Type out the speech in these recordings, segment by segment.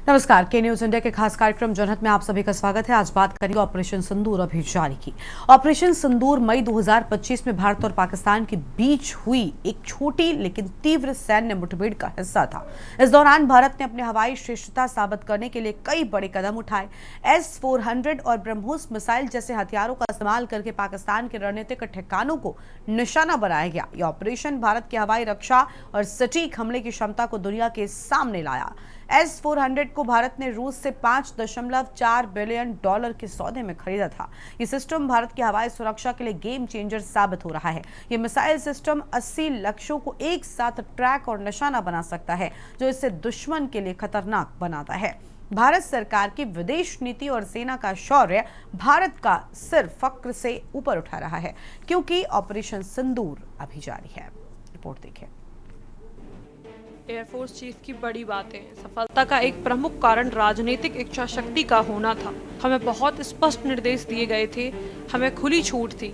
नमस्कार, के news India के खास कार्यक्रम जनहित में आप सभी का स्वागत है। आज बात करेंगे ऑपरेशन सिंदूर अभी जारी की। ऑपरेशन सिंदूर मई 2025 में भारत और पाकिस्तान के बीच हुई एक छोटी लेकिन तीव्र सैन्य मुठभेड़ का हिस्सा था। इस दौरान भारत ने अपनी हवाई श्रेष्ठता साबित करने के लिए कई बड़े कदम उठाए। S-400 और ब्रह्मोस मिसाइल जैसे हथियारों का इस्तेमाल करके पाकिस्तान के रणनीतिक ठिकानों को निशाना बनाया गया। यह ऑपरेशन भारत की हवाई रक्षा और सटीक हमले की क्षमता को दुनिया के सामने लाया। S-400 को भारत ने रूस से $5.4 बिलियन के सौदे में खरीदा था। ये सिस्टम भारत की हवाई सुरक्षा के लिए गेम चेंजर साबित हो रहा है। ये मिसाइल सिस्टम 80 लक्ष्यों को एक साथ ट्रैक और निशाना बना सकता है, जो इसे दुश्मन के लिए खतरनाक बनाता है। भारत सरकार की विदेश नीति और सेना का शौर्य भारत का सिर फक्र से ऊपर उठा रहा है, क्योंकि ऑपरेशन सिंदूर अभी जारी है। रिपोर्ट देखें। एयरफोर्स चीफ की बड़ी बातें। सफलता का एक प्रमुख कारण राजनीतिक इच्छा शक्ति का होना था। हमें बहुत स्पष्ट निर्देश दिए गए थे, हमें खुली छूट थी।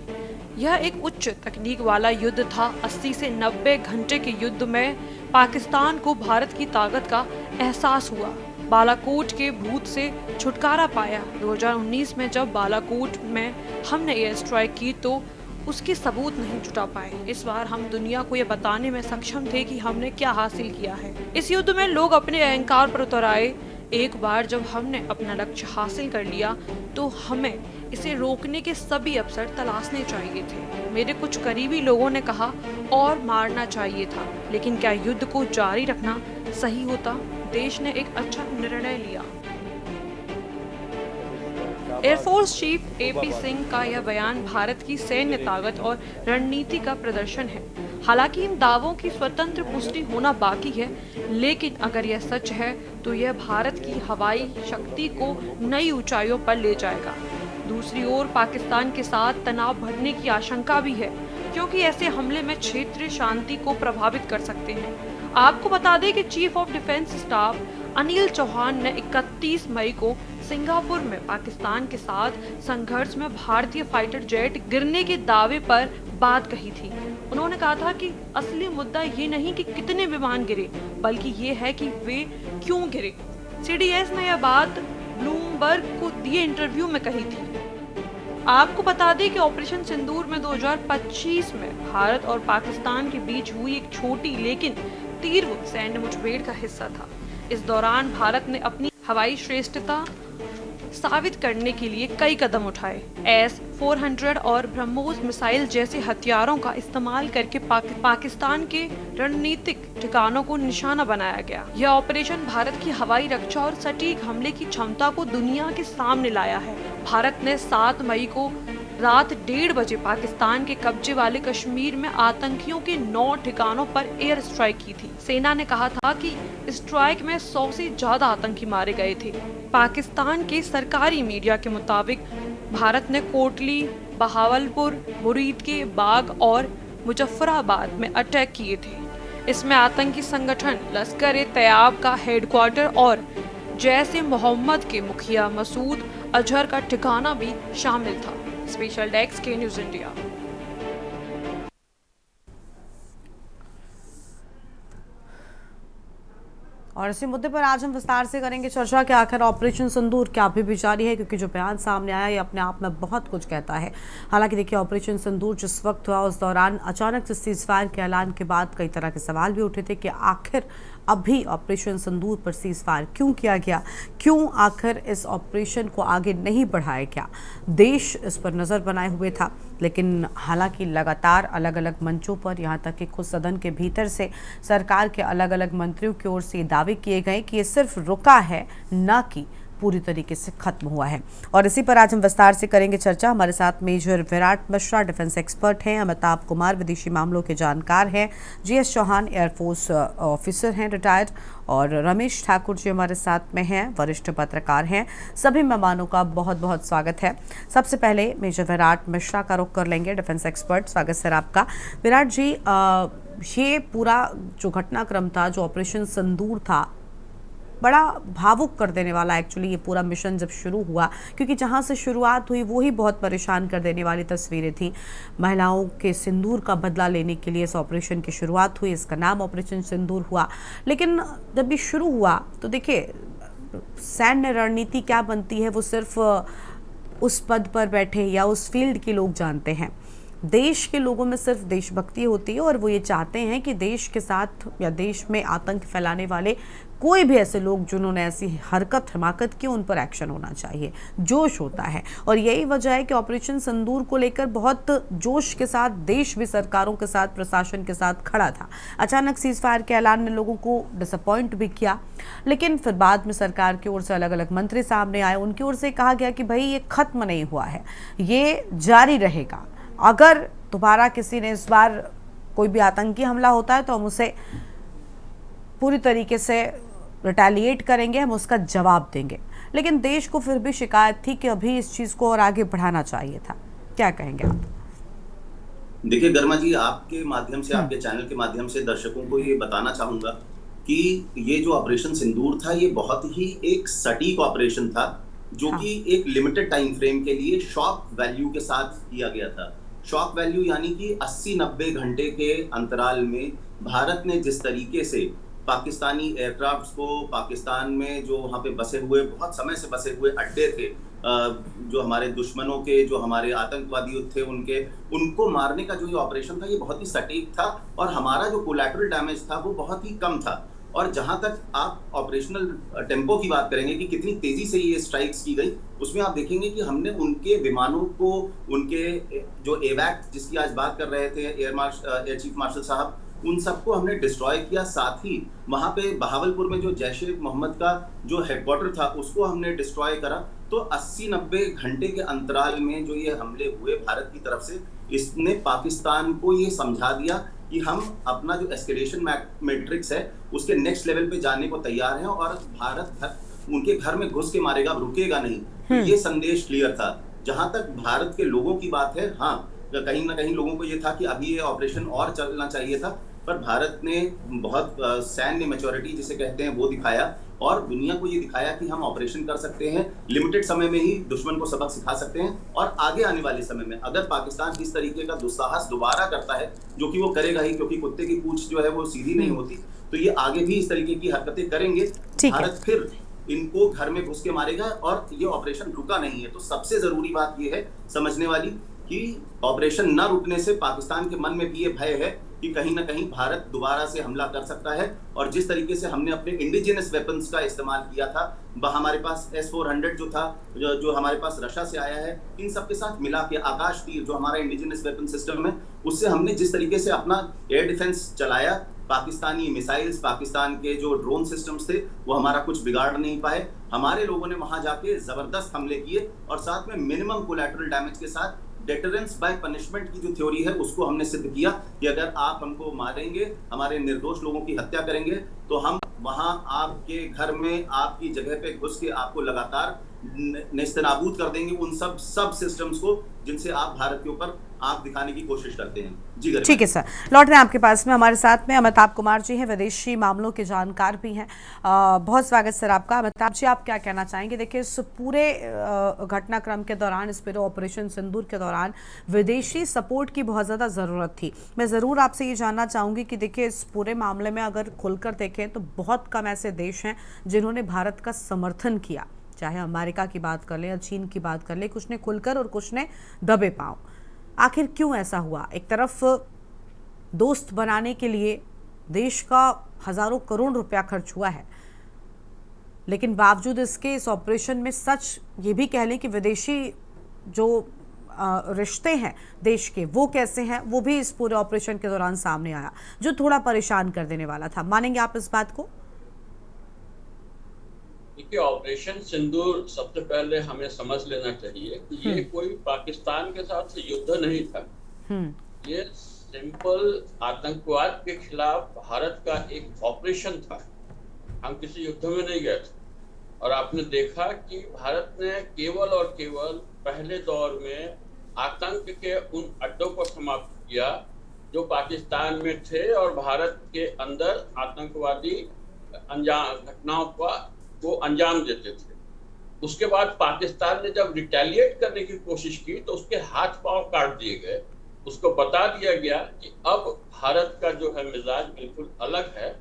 यह एक उच्च तकनीक वाला युद्ध था। 80 से 90 घंटे के युद्ध में पाकिस्तान को भारत की ताकत का एहसास हुआ। बालाकोट के भूत से छुटकारा पाया। 2019 में जब बालाकोट में हमने एयर स्ट्राइक की तो उसके सबूत नहीं जुटा पाए। इस बार हम दुनिया को यह बताने में सक्षम थे कि हमने क्या हासिल किया है। इस युद्ध में लोग अपने अहंकार पर उतर आए। एक बार जब हमने अपना लक्ष्य हासिल कर लिया तो हमें इसे रोकने के सभी अवसर तलाशने चाहिए थे। मेरे कुछ करीबी लोगों ने कहा और मारना चाहिए था, लेकिन क्या युद्ध को जारी रखना सही होता? देश ने एक अच्छा निर्णय लिया। एयरफोर्स चीफ AP सिंह का यह बयान भारत की सैन्य ताकत और रणनीति का प्रदर्शन है। हालांकि इन दावों की स्वतंत्र पुष्टि होना बाकी है, लेकिन अगर यह सच है तो यह भारत की हवाई शक्ति को नई ऊंचाइयों पर ले जाएगा। दूसरी ओर पाकिस्तान के साथ तनाव बढ़ने की आशंका भी है, क्योंकि ऐसे हमले में क्षेत्रीय शांति को प्रभावित कर सकते हैं। आपको बता दें कि chief of defence staff Anil Chauhan ने 31 मई को सिंगापुर में पाकिस्तान के साथ संघर्ष में भारतीय फाइटर जेट गिरने के दावे पर बात कही थी। उन्होंने कहा था कि असली मुद्दा ये नहीं कि कितने विमान गिरे, बल्कि ये है कि वे क्यों गिरे। CDS ने यह बात ब्लूमबर्ग को दिए इंटरव्यू में कही थी। आपको बता दें कि ऑपरेशन सिंदूर में 2025 में भारत और पाकिस्तान के बीच हुई एक छोटी लेकिन तीव्र सैन्य मुठभेड़ का हिस्सा था। इस दौरान भारत ने अपनी हवाई श्रेष्ठता साबित करने के लिए कई कदम उठाए। S-400 और ब्रह्मोस मिसाइल जैसे हथियारों का इस्तेमाल करके पाकिस्तान के रणनीतिक ठिकानों को निशाना बनाया गया। यह ऑपरेशन भारत की हवाई रक्षा और सटीक हमले की क्षमता को दुनिया के सामने लाया है। भारत ने 7 मई को रात 1:30 बजे पाकिस्तान के कब्जे वाले कश्मीर में आतंकियों के 9 ठिकानों पर एयर स्ट्राइक की थी। सेना ने कहा था कि स्ट्राइक में 100 से ज्यादा आतंकी मारे गए थे। पाकिस्तान के सरकारी मीडिया के मुताबिक भारत ने कोटली, बहावलपुर, मुरीद के बाग और मुजफ्फराबाद में अटैक किए थे। इसमें आतंकी संगठन लश्कर-ए-तैयबा का हेडक्वार्टर और जैश-ए-मोहम्मद के मुखिया मसूद अजहर का ठिकाना भी शामिल था। स्पेशल डेस्क के न्यूज इंडिया। और इसी मुद्दे पर आज हम विस्तार से करेंगे चर्चा कि आखिर ऑपरेशन सिंदूर क्या अभी भी जारी है, क्योंकि जो बयान सामने आया ये अपने आप में बहुत कुछ कहता है। हालांकि देखिए, ऑपरेशन सिंदूर जिस वक्त हुआ उस दौरान अचानक से सीजफायर के ऐलान के बाद कई तरह के सवाल भी उठे थे कि आखिर अभी ऑपरेशन सिंदूर पर सीजफायर क्यों किया गया, क्यों आखिर इस ऑपरेशन को आगे नहीं बढ़ाया गया। देश इस पर नज़र बनाए हुए था, लेकिन हालांकि लगातार अलग अलग मंचों पर, यहाँ तक कि खुद सदन के भीतर से सरकार के अलग अलग मंत्रियों की ओर से दावे किए गए कि ये सिर्फ रुका है, न कि पूरी तरीके से खत्म हुआ है। और इसी पर आज हम विस्तार से करेंगे चर्चा। हमारे साथ major Virat Mishra defence expert हैं, अमिताभ कुमार विदेशी मामलों के जानकार हैं, GS चौहान एयरफोर्स ऑफिसर हैं रिटायर्ड, और रमेश ठाकुर जी हमारे साथ में हैं, वरिष्ठ पत्रकार हैं। सभी मेहमानों का बहुत बहुत स्वागत है। सबसे पहले मेजर विराट मिश्रा का रुख कर लेंगे, डिफेंस एक्सपर्ट। स्वागत सर आपका। विराट जी, ये पूरा जो घटनाक्रम था, जो ऑपरेशन सिंदूर था, बड़ा भावुक कर देने वाला एक्चुअली ये पूरा मिशन जब शुरू हुआ, क्योंकि जहाँ से शुरुआत हुई वो ही बहुत परेशान कर देने वाली तस्वीरें थी। महिलाओं के सिंदूर का बदला लेने के लिए इस ऑपरेशन की शुरुआत हुई, इसका नाम ऑपरेशन सिंदूर हुआ। लेकिन जब ये शुरू हुआ तो देखिए, सैन्य रणनीति क्या बनती है वो सिर्फ उस पद पर बैठे या उस फील्ड के लोग जानते हैं। देश के लोगों में सिर्फ देशभक्ति होती है और वो ये चाहते हैं कि देश के साथ या देश में आतंक फैलाने वाले कोई भी ऐसे लोग जिन्होंने ऐसी हरकत हिमाकत की, उन पर एक्शन होना चाहिए। जोश होता है और यही वजह है कि ऑपरेशन सिंदूर को लेकर बहुत जोश के साथ देश भी सरकारों के साथ, प्रशासन के साथ खड़ा था। अचानक सीज फायर के ऐलान ने लोगों को डिसअपॉइंट भी किया, लेकिन फिर बाद में सरकार की ओर से अलग अलग मंत्री सामने आए, उनकी ओर से कहा गया कि भाई ये खत्म नहीं हुआ है, ये जारी रहेगा। अगर दोबारा किसी ने इस बार कोई भी आतंकी हमला होता है तो हम उसे पूरी तरीके से रिटेलिएट करेंगे, हम उसका जवाब देंगे। लेकिन देश को फिर भी शिकायत थी कि अभी इस चीज को और आगे बढ़ाना चाहिए था। क्या कहेंगे आप? देखिए गर्मा जी, आपके माध्यम से, आपके चैनल के माध्यम से दर्शकों को ये बताना चाहूंगा कि ये जो ऑपरेशन सिंदूर था, ये बहुत ही एक सटीक ऑपरेशन था, जो कि एक लिमिटेड टाइम फ्रेम के लिए शॉक वैल्यू के साथ किया गया था। शॉक वैल्यू यानी कि 80-90 घंटे के अंतराल में भारत ने जिस तरीके से पाकिस्तानी एयरक्राफ्ट्स को, पाकिस्तान में जो वहाँ पे बसे हुए, बहुत समय से बसे हुए अड्डे थे, जो हमारे दुश्मनों के, जो हमारे आतंकवादी थे, उनको मारने का जो ये ऑपरेशन था, ये बहुत ही सटीक था और हमारा जो कोलैटरल डैमेज था वो बहुत ही कम था। और जहां तक आप ऑपरेशनल टेम्पो की बात करेंगे कि कितनी तेजी से ये स्ट्राइक्स की गई, उसमें आप देखेंगे कि हमने उनके विमानों को, उनके जो एवैक जिसकी आज बात कर रहे थे एयर चीफ मार्शल साहब, उन सबको हमने डिस्ट्रॉय किया। साथ ही वहां पे बहावलपुर में जो जैश ए मोहम्मद का जो हेडक्वार्टर था, उसको हमने डिस्ट्रॉय करा। तो 80-90 घंटे के अंतराल में जो ये हमले हुए भारत की तरफ से, इसने पाकिस्तान को ये समझा दिया कि हम अपना जो एस्केलेशन मैट्रिक्स है उसके नेक्स्ट लेवल पे जाने को तैयार हैं और भारत उनके घर में घुस के मारेगा, रुकेगा नहीं। तो ये संदेश क्लियर था। जहां तक भारत के लोगों की बात है, हाँ, कहीं ना कहीं लोगों को ये था कि अभी ये ऑपरेशन और चलना चाहिए था, पर भारत ने बहुत सैन्य मैच्योरिटी जिसे कहते हैं वो दिखाया और दुनिया को ये दिखाया कि हम ऑपरेशन कर सकते हैं, लिमिटेड समय में ही दुश्मन को सबक सिखा सकते हैं। और आगे आने वाले समय में अगर पाकिस्तान इस तरीके का दुस्साहस दोबारा करता है, जो कि वो करेगा ही, क्योंकि कुत्ते की पूंछ जो है वो सीधी नहीं होती, तो ये आगे भी इस तरीके की हरकतें करेंगे। भारत फिर इनको घर में घुस के मारेगा और ये ऑपरेशन रुका नहीं है। तो सबसे जरूरी बात ये है समझने वाली कि ऑपरेशन न रुकने से पाकिस्तान के मन में भी ये भय है कि कहीं ना कहीं भारत दोबारा से हमला कर सकता है। और जिस तरीके से हमने अपने इंडिजिनस वेपन्स का इस्तेमाल किया था, हमारे पास S-400 जो था, जो हमारे पास रशिया से आया है, इन सब के साथ मिला के आकाश तीर जो हमारा इंडिजिनस वेपन सिस्टम है, उससे हमने जिस तरीके से अपना एयर डिफेंस चलाया, पाकिस्तानी मिसाइल्स, पाकिस्तान के जो ड्रोन सिस्टम्स थे, वो हमारा कुछ बिगाड़ नहीं पाए। हमारे लोगों ने वहां जाके जबरदस्त हमले किए और साथ में मिनिमम कोलैटरल डैमेज के साथ डेटरेंस बाय पनिशमेंट की जो थ्योरी है उसको हमने सिद्ध किया कि अगर आप हमको मारेंगे, हमारे निर्दोष लोगों की हत्या करेंगे, तो हम वहां आपके घर में, आपकी जगह पे घुस के आपको लगातार नेस्तनाबूद कर देंगे उन सब सिस्टम्स को जिनसे आप भारत के ऊपर आंख दिखाने की कोशिश करते हैं। जी ठीक है सर, लौट रहे हैं आपके पास में। हमारे साथ में अमिताभ कुमार जी हैं, विदेशी मामलों के जानकार भी हैं। बहुत स्वागत सर आपका। अमिताभ जी, आप क्या कहना चाहेंगे? देखिए, इस पूरे घटनाक्रम के दौरान, इस पूरे ऑपरेशन सिंदूर के दौरान विदेशी सपोर्ट की बहुत ज़्यादा ज़रूरत थी। मैं ज़रूर आपसे ये जानना चाहूँगी कि देखिए, इस पूरे मामले में अगर खुलकर देखें तो बहुत कम ऐसे देश हैं जिन्होंने भारत का समर्थन किया। चाहे अमेरिका की बात कर ले या चीन की बात कर ले, कुछ ने खुलकर और कुछ ने दबे पांव। आखिर क्यों ऐसा हुआ? एक तरफ दोस्त बनाने के लिए देश का हजारों करोड़ रुपया खर्च हुआ है, लेकिन बावजूद इसके इस ऑपरेशन में सच ये भी कह लें कि विदेशी जो रिश्ते हैं देश के, वो कैसे हैं, वो भी इस पूरे ऑपरेशन के दौरान सामने आया, जो थोड़ा परेशान कर देने वाला था। मानेंगे आप इस बात को? देखिए, ऑपरेशन सिंदूर सबसे पहले हमें समझ लेना चाहिए कि ये कोई पाकिस्तान के साथ युद्ध नहीं था। ये सिंपल आतंकवाद के खिलाफ भारत का एक ऑपरेशन था। हम किसी युद्ध में नहीं गए थे। और आपने देखा कि भारत ने केवल और केवल पहले दौर में आतंक के उन अड्डों को समाप्त किया जो पाकिस्तान में थे और भारत के अंदर आतंकवादी घटनाओं को अंजाम देते थे। उसके बाद पाकिस्तान ने जब रिटेलिएट करने की कोशिश की तो उसके हाथ पांव काट दिए गए। उसको बता दिया गया कि अब भारत का जो है मिजाज बिल्कुल अलग है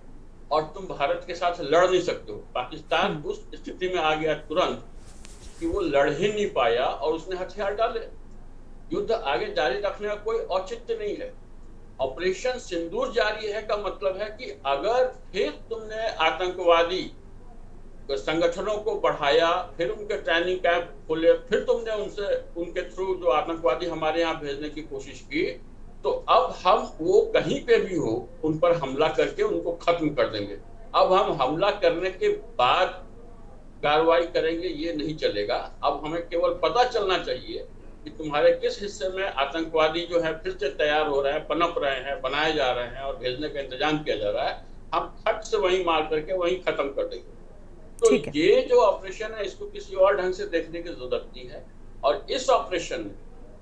और तुम भारत के साथ लड़ नहीं सकते हो। पाकिस्तान उस स्थिति में आ गया तुरंत कि वो लड़ ही नहीं पाया और उसने हथियार डाले। युद्ध आगे जारी रखने का कोई औचित्य नहीं है। ऑपरेशन सिंदूर जारी है का मतलब है कि अगर फिर तुमने आतंकवादी संगठनों को बढ़ाया, फिर उनके ट्रेनिंग कैंप खोले, फिर तुमने उनके थ्रू जो आतंकवादी हमारे यहाँ भेजने की कोशिश की, तो अब हम वो कहीं पे भी हो उन पर हमला करके उनको खत्म कर देंगे। अब हम हमला करने के बाद कार्रवाई करेंगे ये नहीं चलेगा। अब हमें केवल पता चलना चाहिए कि तुम्हारे किस हिस्से में आतंकवादी जो है फिर से तैयार हो रहे हैं, पनप रहे हैं, बनाए जा रहे हैं और भेजने का इंतजाम किया जा रहा है। हम खट से वहीं मार करके वहीं खत्म कर देंगे। तो ये जो ऑपरेशन है इसको किसी और ढंग से देखने की जरूरत नहीं है। और इस ऑपरेशन में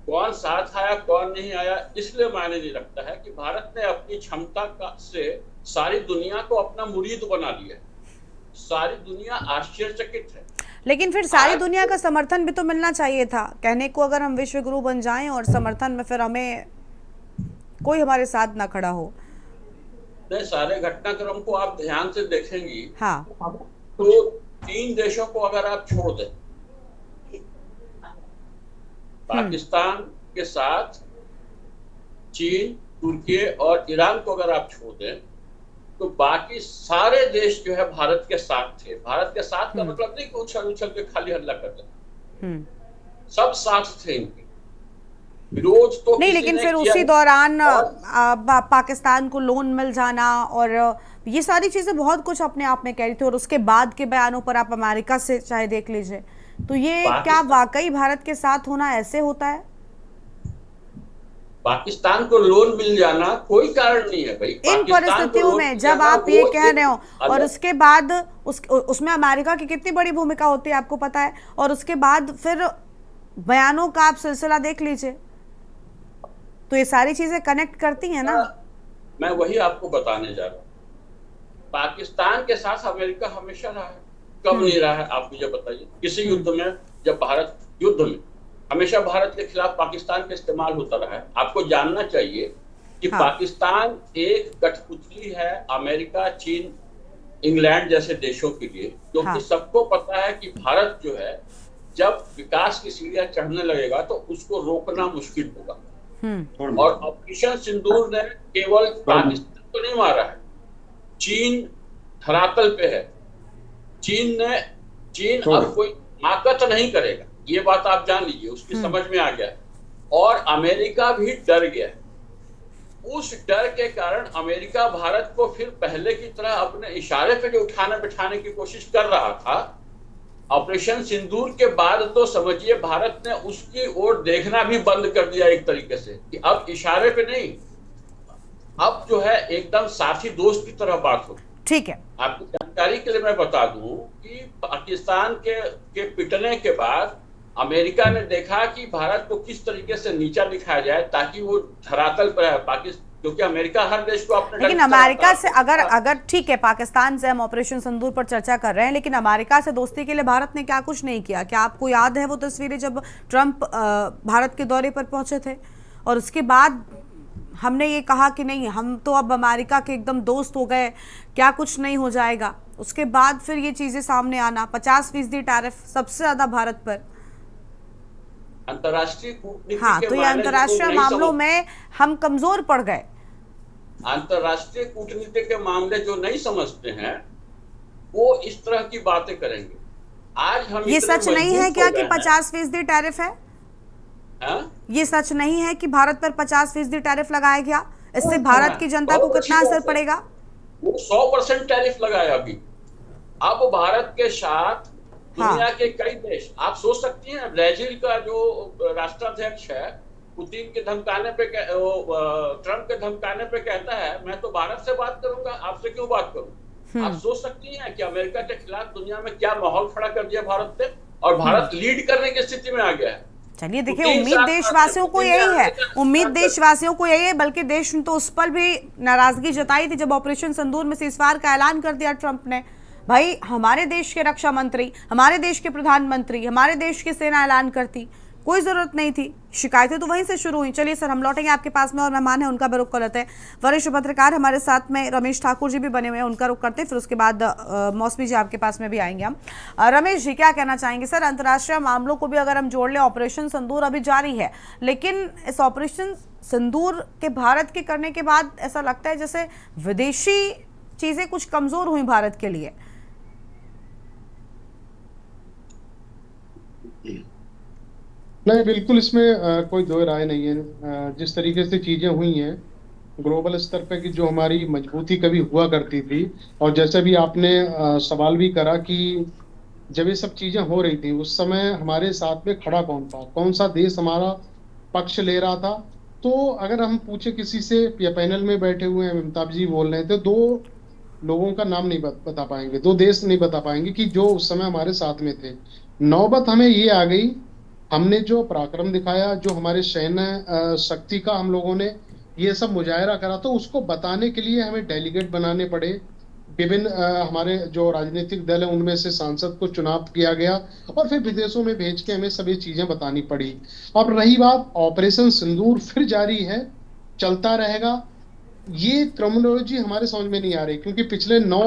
कौन साथ आया कौन नहीं आया इसलिए मायने नहीं रखता है कि भारत ने अपनी क्षमता से सारी दुनिया को अपना मुरीद बना लिया है। सारी दुनिया आश्चर्यचकित है। लेकिन फिर सारी दुनिया का समर्थन भी तो मिलना चाहिए था। कहने को अगर हम विश्व गुरु बन जाएं और समर्थन में फिर हमें कोई हमारे साथ ना खड़ा हो। नहीं, सारे घटनाक्रम को आप ध्यान से देखेंगी। हाँ। तो 3 देशों को अगर आप छोड़ दें, पाकिस्तान के साथ चीन, तुर्की और ईरान को अगर आप छोड़ दें, तो बाकी सारे देश जो है भारत के साथ थे। भारत के साथ का मतलब नहीं कि उछल उछल के खाली हल्ला करते, सब साथ थे इनके। विरोध तो नहीं, लेकिन फिर उसी दौरान पाकिस्तान को लोन मिल जाना और ये सारी चीजें बहुत कुछ अपने आप में कह रही थी। और उसके बाद के बयानों पर आप अमेरिका से चाहे देख लीजिए, तो ये क्या वाकई भारत के साथ होना ऐसे होता है? पाकिस्तान को लोन मिल जाना कोई कारण नहीं है भाई। इन परिस्थितियों में जब आप ये कह रहे हो और उसके बाद उसमें अमेरिका की कितनी बड़ी भूमिका होती है आपको पता है, और उसके बाद फिर बयानों का आप सिलसिला देख लीजिए, तो ये सारी चीजें कनेक्ट करती हैं ना। मैं वही आपको बताने जा रहा हूँ। पाकिस्तान के साथ अमेरिका हमेशा रहा है, कब नहीं रहा है आप मुझे बताइए। किसी युद्ध में, जब भारत युद्ध में, हमेशा भारत के खिलाफ पाकिस्तान का इस्तेमाल होता रहा है। आपको जानना चाहिए कि पाकिस्तान एक कठपुतली है अमेरिका, चीन, इंग्लैंड जैसे देशों के लिए, क्योंकि सबको पता है कि भारत जो है जब विकास की सीढ़ियां चढ़ने लगेगा तो उसको रोकना मुश्किल होगा। और ऑपरेशन सिंदूर ने केवल पाकिस्तान को नहीं मारा है, चीन धरातल पे है। चीन अब कोई ताकत नहीं करेगा, ये बात आप जान लीजिए, उसकी समझ में आ गया। और अमेरिका भी डर गया। उस डर के कारण अमेरिका भारत को फिर पहले की तरह अपने इशारे पे जो उठाने बिठाने की कोशिश कर रहा था, ऑपरेशन सिंदूर के बाद तो समझिए भारत ने उसकी ओर देखना भी बंद कर दिया एक तरीके से, कि अब इशारे पे नहीं, अब जो है एकदम साथी दोस्त की तरह बात हो। ठीक है, आपकी जानकारी के लिए मैं बता दूं कि पाकिस्तान के पिटने के बाद अमेरिका ने देखा कि भारत को किस तरीके से नीचा दिखाया जाए ताकि वो धरातल पर है। पाकिस्तान, क्योंकि अमेरिका हर देश को अपने, लेकिन अमेरिका से अगर ठीक है, पाकिस्तान से हम ऑपरेशन सिंदूर पर चर्चा कर रहे हैं, लेकिन अमेरिका से दोस्ती के लिए भारत ने क्या कुछ नहीं किया? क्या आपको याद है वो तस्वीरें जब ट्रंप भारत के दौरे पर पहुंचे थे और उसके बाद हमने ये कहा कि नहीं, हम तो अब अमेरिका के एकदम दोस्त हो गए, क्या कुछ नहीं हो जाएगा। उसके बाद फिर ये चीजें सामने आना, 50% टैरिफ सबसे ज्यादा भारत पर। अंतर्राष्ट्रीय कूटनीति तो ये अंतर्राष्ट्रीय मामलों में हम कमजोर पड़ गए। अंतर्राष्ट्रीय कूटनीति के मामले जो नहीं समझते हैं वो इस तरह की बातें करेंगे। आज हम ये सच नहीं है क्या कि 50% टैरिफ है? ये सच नहीं है कि भारत पर 50% टैरिफ लगाया गया? इससे भारत की जनता को कितना असर पड़ेगा? वो 100% टैरिफ लगाया अभी। अब भारत के साथ दुनिया के कई देश, आप सोच सकती हैं, ब्राजील का जो राष्ट्राध्यक्ष है पुतिन के धमकाने पे, ट्रंप के धमकाने पे कहता है मैं तो भारत से बात करूंगा, आपसे क्यों बात करूं। आप सोच सकती हैं कि अमेरिका के खिलाफ दुनिया में क्या माहौल खड़ा कर दिया भारत ने, और भारत लीड करने की स्थिति में आ गया है। चलिए देखिए, उम्मीद देशवासियों को यही है, उम्मीद देशवासियों को यही है, बल्कि देश ने तो उस पर भी नाराजगी जताई थी जब ऑपरेशन सिंदूर में सीज़फायर का ऐलान कर दिया ट्रंप ने। भाई हमारे देश के रक्षा मंत्री, हमारे देश के प्रधानमंत्री, हमारे देश की सेना ऐलान करती, कोई जरूरत नहीं थी। शिकायतें तो वहीं से शुरू हुई। चलिए सर, हम लौटेंगे आपके पास में और मेहमान है उनका भी रुख कर लेते हैं। वरिष्ठ पत्रकार हमारे साथ में रमेश ठाकुर जी भी बने हुए हैं, उनका रुख करते हैं, फिर उसके बाद मौसमी जी आपके पास में भी आएंगे हम। रमेश जी, क्या कहना चाहेंगे सर? अंतर्राष्ट्रीय मामलों को भी अगर हम जोड़ लें, ऑपरेशन सिंदूर अभी जारी है, लेकिन इस ऑपरेशन सिंदूर के भारत के करने के बाद ऐसा लगता है जैसे विदेशी चीजें कुछ कमजोर हुई भारत के लिए। नहीं, बिल्कुल इसमें कोई दो राय नहीं है। जिस तरीके से चीजें हुई हैं ग्लोबल स्तर पे, कि जो हमारी मजबूती कभी हुआ करती थी, और जैसे भी आपने सवाल भी करा कि जब ये सब चीजें हो रही थी उस समय हमारे साथ में खड़ा कौन था, कौन सा देश हमारा पक्ष ले रहा था। तो अगर हम पूछे किसी से, या पैनल में बैठे हुए हैं अमिताभ जी बोल रहे थे, दो लोगों का नाम नहीं बता पाएंगे, दो देश नहीं बता पाएंगे कि जो उस समय हमारे साथ में थे। नौबत हमें ये आ गई, हमने जो पराक्रम दिखाया, जो हमारे सैन्य शक्ति का हम लोगों ने ये सब मुजाहरा करा, तो उसको बताने के लिए हमें डेलीगेट बनाने पड़े। विभिन्न हमारे जो राजनीतिक दल है उनमें से सांसद को चुनाव किया गया, और फिर विदेशों में भेज के हमें सभी चीजें बतानी पड़ी। अब रही बात, ऑपरेशन सिंदूर फिर जारी है, चलता रहेगा। ये क्रमोलॉजी हमारे समझ में नहीं आ रही, क्योंकि पिछले 9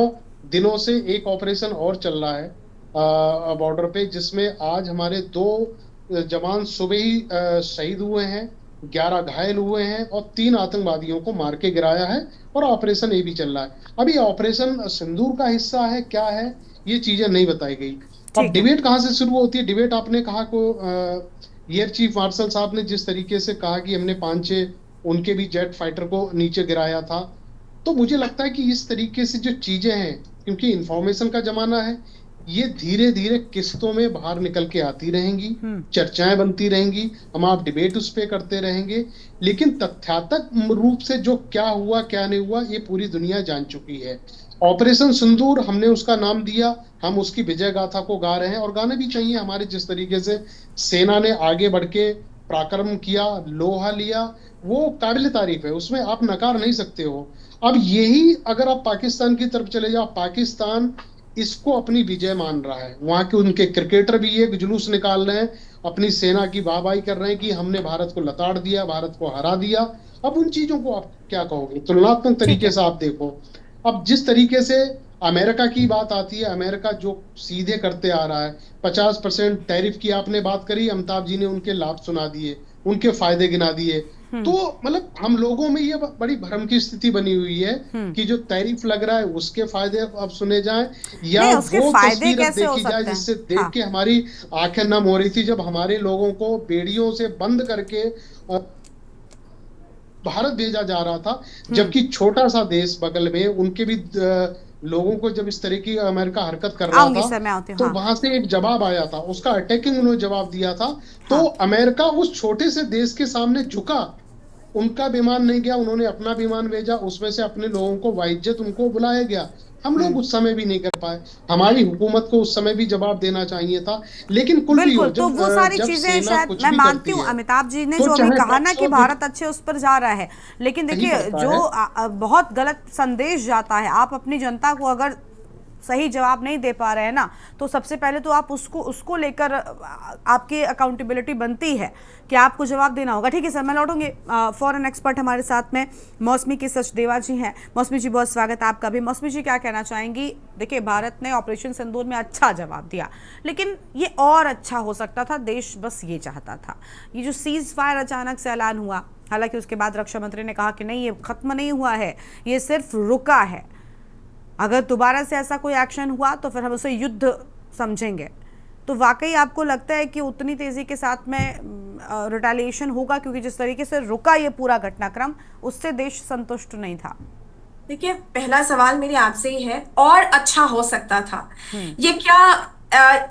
दिनों से एक ऑपरेशन और चल रहा है बॉर्डर पे, जिसमें आज हमारे 2 जवान सुबह ही शहीद हुए हैं, 11 घायल हुए हैं, और 3 आतंकवादियों को मार के गिराया है, और ऑपरेशन ये भी चल रहा है। अभी ऑपरेशन सिंदूर का हिस्सा है क्या है, ये चीजें नहीं बताई गई। अब डिबेट कहाँ से शुरू होती है? डिबेट आपने कहा को एयर चीफ मार्शल साहब ने जिस तरीके से कहा कि हमने 5-6 उनके भी जेट फाइटर को नीचे गिराया था, तो मुझे लगता है कि इस तरीके से जो चीजें हैं, क्योंकि इंफॉर्मेशन का जमाना है, ये धीरे धीरे किस्तों में बाहर निकल के आती रहेंगी, चर्चाएं बनती रहेंगी, हम आप डिबेट उस पे करते रहेंगे, लेकिन तथ्यात्मक रूप से जो क्या हुआ क्या नहीं हुआ ये पूरी दुनिया जान चुकी है। ऑपरेशन सिंदूर हमने उसका नाम दिया, हम उसकी विजय गाथा को गा रहे हैं, और गाने भी चाहिए। हमारे जिस तरीके से सेना ने आगे बढ़ के पराक्रम किया, लोहा लिया, वो काबिल तारीफ है, उसमें आप नकार नहीं सकते हो। अब यही अगर आप पाकिस्तान की तरफ चले जाओ, पाकिस्तान इसको अपनी विजय मान रहा है। वहां के उनके क्रिकेटर भी एक जुलूस निकाल रहे हैं, अपनी सेना की वाहवाही कर रहे हैं कि हमने भारत को लताड़ दिया, भारत को हरा दिया। अब उन चीजों को आप क्या कहोगे? तुलनात्मक तरीके से आप देखो, अब जिस तरीके से अमेरिका की बात आती है, अमेरिका जो सीधे करते आ रहा है, 50% टैरिफ की आपने बात करी, अमिताभ जी ने उनके लाभ सुना दिए, उनके फायदे गिना दिए। तो मतलब हम लोगों में ये बड़ी भ्रम की स्थिति बनी हुई है कि जो टैरिफ लग रहा है उसके फायदे अब सुने जाएं, या वो तस्वीर देखी जाए जिससे देख के हमारी आंखें नम हो रही थी, जब हमारे लोगों को बेड़ियों से बंद करके भारत भेजा जा रहा था, जबकि छोटा सा देश बगल में, उनके भी लोगों को जब इस तरह की अमेरिका हरकत कर रहा था, तो वहां से एक जवाब आया था, उसका अटैकिंग उन्होंने जवाब दिया था। तो अमेरिका उस छोटे से देश के सामने झुका, उनका विमान नहीं गया, उन्होंने अपना विमान भेजा, उसमें से अपने लोगों को वाइज्जत उनको बुलाया गया। हम लोग उस समय भी नहीं कर पाए, हमारी हुकूमत को उस समय भी जवाब देना चाहिए था। लेकिन कुल भी हो, तो वो सारी चीजें शायद मैं मानती हूँ, अमिताभ जी ने जो अभी कहा ना कि भारत अच्छे उस पर जा रहा है, लेकिन देखिए जो बहुत गलत संदेश जाता है, आप अपनी जनता को अगर सही जवाब नहीं दे पा रहे हैं ना, तो सबसे पहले तो आप उसको लेकर आपकी अकाउंटेबिलिटी बनती है कि आपको जवाब देना होगा। ठीक है सर, मैं लौटूंगी। फॉरेन एक्सपर्ट हमारे साथ में मौसमी के सचदेवा जी हैं। मौसमी जी, बहुत स्वागत है आपका भी। मौसमी जी, क्या कहना चाहेंगी? देखिए, भारत ने ऑपरेशन सिंदूर में अच्छा जवाब दिया, लेकिन ये और अच्छा हो सकता था, देश बस ये चाहता था। ये जो सीज फायर अचानक से ऐलान हुआ, हालांकि उसके बाद रक्षा मंत्री ने कहा कि नहीं, ये खत्म नहीं हुआ है, ये सिर्फ रुका है, अगर दोबारा से ऐसा कोई एक्शन हुआ तो फिर हम उसे युद्ध समझेंगे। तो वाकई आपको लगता है कि उतनी तेजी के साथ में रिटेलिएशन होगा? क्योंकि जिस तरीके से रुका ये पूरा घटनाक्रम, उससे देश संतुष्ट नहीं था। देखिए, पहला सवाल मेरे आपसे ही है, और अच्छा हो सकता था। ये क्या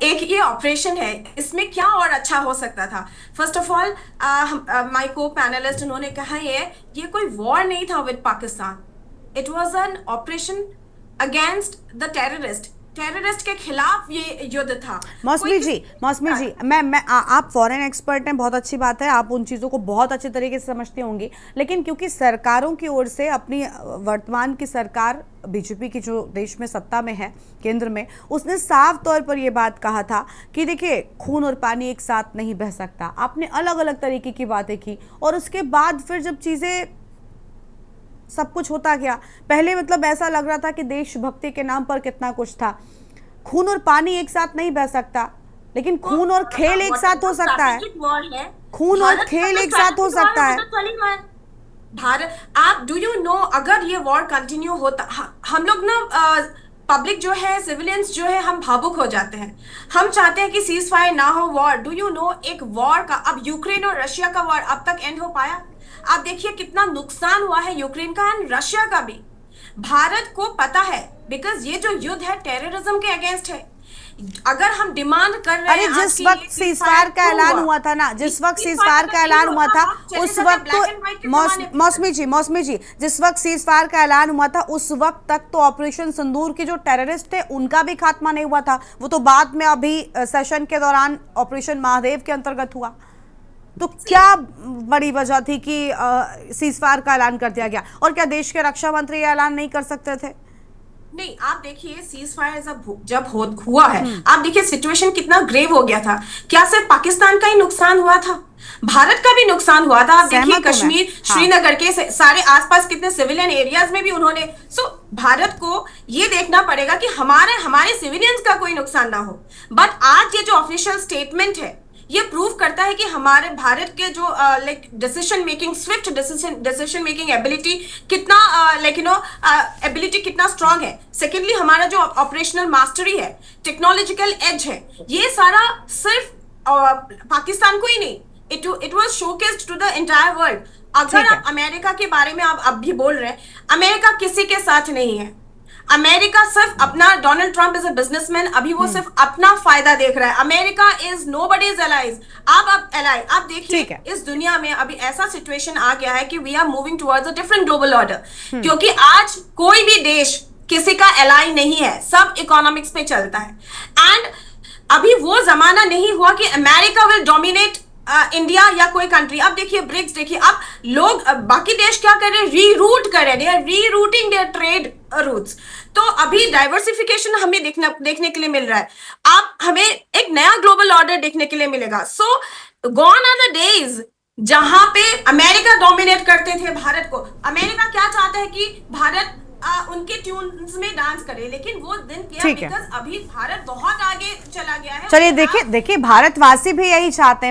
एक ये ऑपरेशन है, इसमें क्या और अच्छा हो सकता था? फर्स्ट ऑफ ऑल, माय को पैनलिस्ट उन्होंने कहा ये कोई वॉर नहीं था with Pakistan, it was an operation against the terrorist. Terrorist के खिलाफ ये युद्ध था। मौसमी जी, आप फॉरेन एक्सपर्ट हैं, बहुत अच्छी बात है, आप उन चीज़ों को बहुत अच्छे तरीके से समझते होंगे, लेकिन क्योंकि सरकारों की ओर से, अपनी वर्तमान की सरकार बीजेपी की जो देश में सत्ता में है, केंद्र में, उसने साफ तौर पर यह बात कहा था कि देखिए खून और पानी एक साथ नहीं बह सकता। आपने अलग अलग तरीके की बातें की और उसके बाद फिर जब चीज़ें सब कुछ होता गया, पहले मतलब ऐसा लग रहा था कि देशभक्ति के नाम पर कितना कुछ था। खून और पानी एक साथ नहीं बह सकता, लेकिन खून और खेल एक साथ हो सकता है। खून और खेल एक साथ हो सकता है। भारत, आप डू यू नो, अगर ये वॉर कंटिन्यू होता, हम लोग ना पब्लिक जो है, सिविलियंस जो है, हम भावुक हो जाते हैं। हम चाहते हैं कि सीज फायर ना हो, वॉर। डू यू नो, एक वॉर का, अब यूक्रेन और रशिया का वॉर अब तक एंड हो पाया? आप देखिए कितना नुकसान हुआ है यूक्रेन का एंड रशिया का भी। भारत को पता है, बिकॉज ये जो युद्ध है टेररिज्म के अगेंस्ट है। अगर हम डिमांड कर रहे हैं, जिस वक्त सीजफायर का ऐलान हुआ था ना, जिस वक्त सीजफायर का ऐलान हुआ था उस वक्त तो मौसमी जी जिस वक्त सीजफायर का ऐलान हुआ था उस वक्त तक तो ऑपरेशन सिंदूर के जो टेररिस्ट थे उनका भी खात्मा नहीं हुआ था। वो तो बाद में अभी सेशन के दौरान ऑपरेशन महादेव के अंतर्गत हुआ। तो क्या बड़ी वजह थी कि सीजफायर का ऐलान कर दिया गया? और क्या देश के रक्षा मंत्री ये ऐलान नहीं कर सकते थे? नहीं, आप देखिए सीज फायर जब हुआ है, आप देखिए सिचुएशन कितना ग्रेव हो गया था। क्या सिर्फ पाकिस्तान का ही नुकसान हुआ था? भारत का भी नुकसान हुआ था। आप देखिए कश्मीर, श्रीनगर के सारे आसपास कितने सिविलियन एरियाज में भी उन्होंने, भारत को ये देखना पड़ेगा कि हमारे सिविलियंस का कोई नुकसान ना हो। बट आज ये जो ऑफिशियल स्टेटमेंट है ये प्रूव करता है कि हमारे भारत के जो decision making, swift decision making ability कितना एबिलिटी कितना स्ट्रांग है। सेकेंडली, हमारा जो ऑपरेशनल मास्टरी है, टेक्नोलॉजिकल एज है, ये सारा सिर्फ पाकिस्तान को ही नहीं, it was showcased to the entire world. अगर आप अमेरिका के बारे में आप अब भी बोल रहे हैं, अमेरिका किसी के साथ नहीं है। अमेरिका सिर्फ अपना, Donald Trump is a businessman, अभी वो सिर्फ अपना फायदा देख रहा है। America is nobody's allies. आप देखिए इस दुनिया में अभी ऐसा सिचुएशन आ गया है कि we are moving towards a different global order, क्योंकि आज कोई भी देश किसी का एलाई नहीं है, सब इकोनॉमिक्स पे चलता है। एंड अभी वो जमाना नहीं हुआ कि अमेरिका विल डोमिनेट इंडिया या कोई कंट्री। अब देखिए ब्रिक्स, देखिए अब लोग, बाकी देश क्या कर रहे हैं, रीरूट कर रहे हैं, रीरूटिंग देयर ट्रेड रूट्स। तो अभी डाइवर्सिफिकेशन हमें देखने के लिए मिल रहा है। आप हमें एक नया ग्लोबल ऑर्डर देखने के लिए मिलेगा। सो गॉन आर द डेज जहां पे अमेरिका डोमिनेट करते थे भारत को। अमेरिका क्या चाहता है कि भारत उनके ट्यून्स में डांस करे, लेकिन वो दिन क्या, बिकॉज़ अभी भारत बहुत आगे चला गया है। चलिए देखिए भारतवासी भी यही चाहते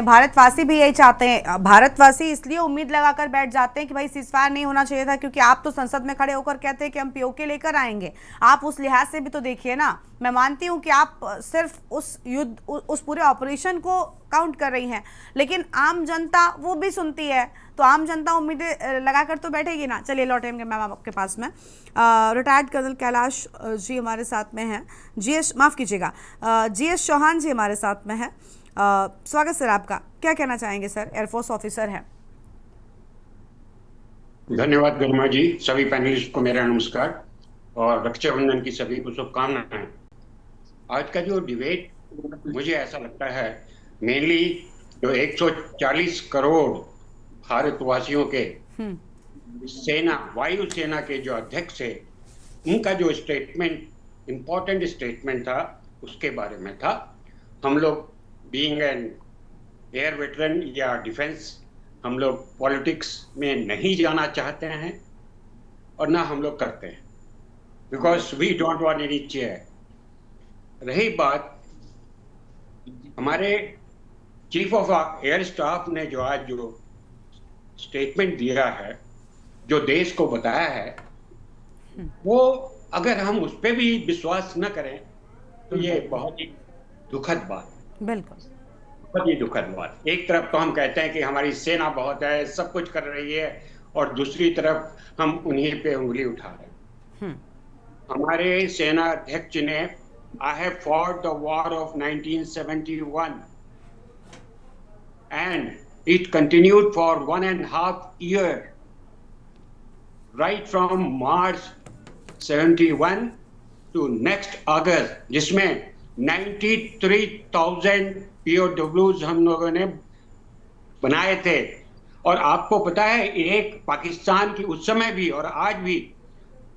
हैं, भारतवासी इसलिए उम्मीद लगाकर बैठ जाते हैं कि भाई सीजफायर नहीं होना चाहिए था, क्योंकि आप तो संसद में खड़े होकर कहते हैं कि हम पीओके लेकर आएंगे। आप उस लिहाज से भी तो देखिए ना, मैं मानती हूं कि आप सिर्फ उस पूरे ऑपरेशन को काउंट कर रही हैं, लेकिन आम जनता वो भी सुनती है, तो आम जनता उम्मीदें लगाकर तो बैठेगी ना। चलिए लौटेंगे मैम आपके पास में। रिटायर्ड कर्नल कैलाश जी हमारे साथ में हैं, जीएस चौहान जी हमारे साथ में हैं। स्वागत सर आपका, क्या कहना चाहेंगे सर, एयरफोर्स ऑफिसर हैं। धन्यवाद गरिमा जी, सभी पैनलिस्ट को मेरा नमस्कार और रक्षाबंधन की सभी को शुभकामनाएं। आज का जो डिबेट, मुझे ऐसा लगता है मेनली जो 140 करोड़ भारतवासियों के सेना, वायु सेना के जो अध्यक्ष है, उनका जो स्टेटमेंट, इम्पोर्टेंट स्टेटमेंट था, उसके बारे में था। हम लोग बीइंग एन एयर वेटरन या डिफेंस, हम लोग पॉलिटिक्स में नहीं जाना चाहते हैं और ना हम लोग करते हैं, because we don't want any chair. रही बात हमारे चीफ ऑफ एयर स्टाफ ने जो आज जो स्टेटमेंट दिया है, जो देश को बताया है, वो अगर हम उस पर भी विश्वास न करें तो ये बहुत ही दुखद बात, बिल्कुल बहुत ही दुखद बात। एक तरफ तो हम कहते हैं कि हमारी सेना बहुत है, सब कुछ कर रही है, और दूसरी तरफ हम उन्हीं पे उंगली उठा रहे हैं। हमारे सेना अध्यक्ष ने I have fought the war of 1971 and it continued for 1.5 years, right from March 71 to next August, जिसमें 93,000 POWs हम लोगों ने बनाए थे। और आपको पता है एक पाकिस्तान की उस समय भी और आज भी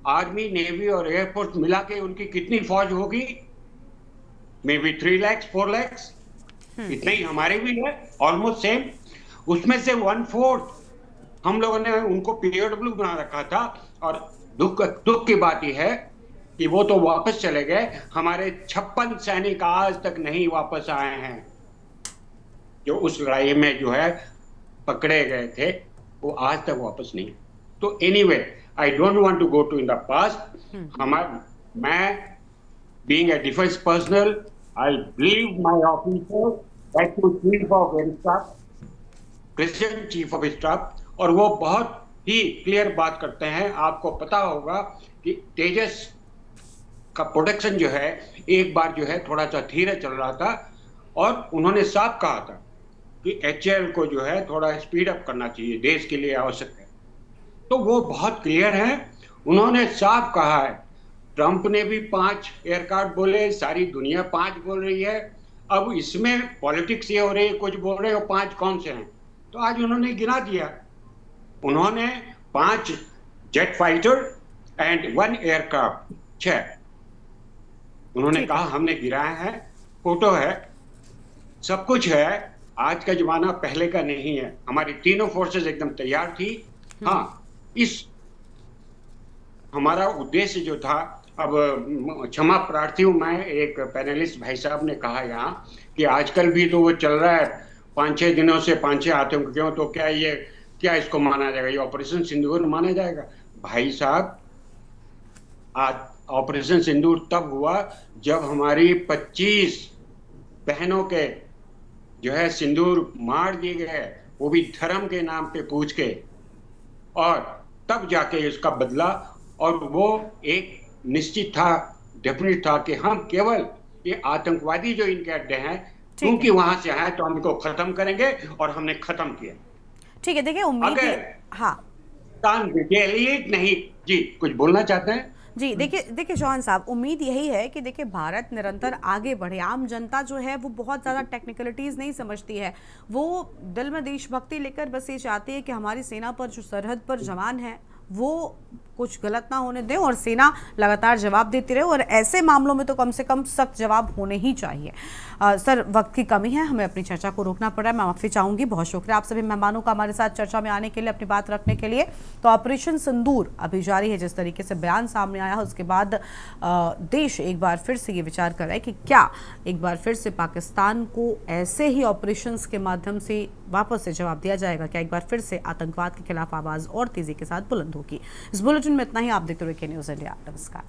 आर्मी, नेवी और एयरफोर्स मिला के उनकी कितनी फौज होगी? मे बी 3 लाख 4 लाख, इतना ही हमारे भी है, ऑलमोस्ट सेम। उसमें से 1/4 हम लोगों ने उनको POW बना रखा था। और दुख की बात यह है कि वो तो वापस चले गए, हमारे 56 सैनिक आज तक नहीं वापस आए हैं, जो उस लड़ाई में जो है पकड़े गए थे, वो आज तक वापस नहीं। तो anyway, I don't want to go to in the past. मैं being a defense personnel, I believe my officer, that to chief of staff, president chief of staff, और वो बहुत ही क्लियर बात करते हैं। आपको पता होगा कि तेजस का प्रोडक्शन जो है एक बार जो है थोड़ा सा धीरे चल रहा था, और उन्होंने साफ कहा था कि HAL को जो है थोड़ा स्पीड अप करना चाहिए, देश के लिए आवश्यक है। तो वो बहुत क्लियर है, उन्होंने साफ कहा है। ट्रंप ने भी 5 एयरक्राफ्ट बोले, सारी दुनिया 5 बोल रही है। अब इसमें पॉलिटिक्स ये हो रही है, कुछ बोल रहे हो 5 कौन से हैं, तो आज उन्होंने गिना दिया। उन्होंने 5 जेट फाइटर एंड 1 एयरक्राफ्ट, 6 उन्होंने कहा हमने गिराया है, फोटो है, सब कुछ है। आज का जमाना पहले का नहीं है, हमारी तीनों फोर्सेस एकदम तैयार थी। हाँ, इस हमारा उद्देश्य जो था, अब क्षमा प्रार्थी हूं मैं, एक पैनलिस्ट भाई साहब ने कहा यहाँ कि आजकल भी तो वो चल रहा है 5-6 दिनों से 5-6 आतंकियों, तो क्या इसको माना जाएगा, ये ऑपरेशन सिंदूर माना जाएगा? भाई साहब, ऑपरेशन सिंदूर तब हुआ जब हमारी 25 बहनों के जो है सिंदूर मार दिए गए, वो भी धर्म के नाम पे पूछ के, और तब जाके इसका बदला। और वो एक निश्चित था, डेफिनेट था कि हम केवल ये आतंकवादी जो इनके अड्डे हैं, क्योंकि वहां से आए तो हम इनको खत्म करेंगे, और हमने खत्म किया। ठीक है, देखिए उम्मीद है, हाँ नहीं जी, कुछ बोलना चाहते हैं? जी, देखिए चौहान साहब, उम्मीद यही है कि देखिए भारत निरंतर आगे बढ़े। आम जनता जो है वो बहुत ज़्यादा टेक्निकलिटीज़ नहीं समझती है, वो दिल में देशभक्ति लेकर बस ये चाहती है कि हमारी सेना पर जो सरहद पर जवान है वो कुछ गलत ना होने दें, और सेना लगातार जवाब देती रहे, और ऐसे मामलों में तो कम से कम सख्त जवाब होने ही चाहिए। सर, वक्त की कमी है, हमें अपनी चर्चा को रोकना पड़ रहा है, मैं माफ़ी चाहूँगी। बहुत शुक्रिया आप सभी मेहमानों का हमारे साथ चर्चा में आने के लिए, अपनी बात रखने के लिए। तो ऑपरेशन सिंदूर अभी जारी है, जिस तरीके से बयान सामने आया है उसके बाद देश एक बार फिर से ये विचार कर रहा है कि क्या एक बार फिर से पाकिस्तान को ऐसे ही ऑपरेशंस के माध्यम से वापस से जवाब दिया जाएगा, क्या एक बार फिर से आतंकवाद के खिलाफ आवाज़ और तेज़ी के साथ बुलंद होगी। इस बुलेटिन में इतना ही। आप देखते रहिए के न्यूज़ इंडिया। नमस्कार।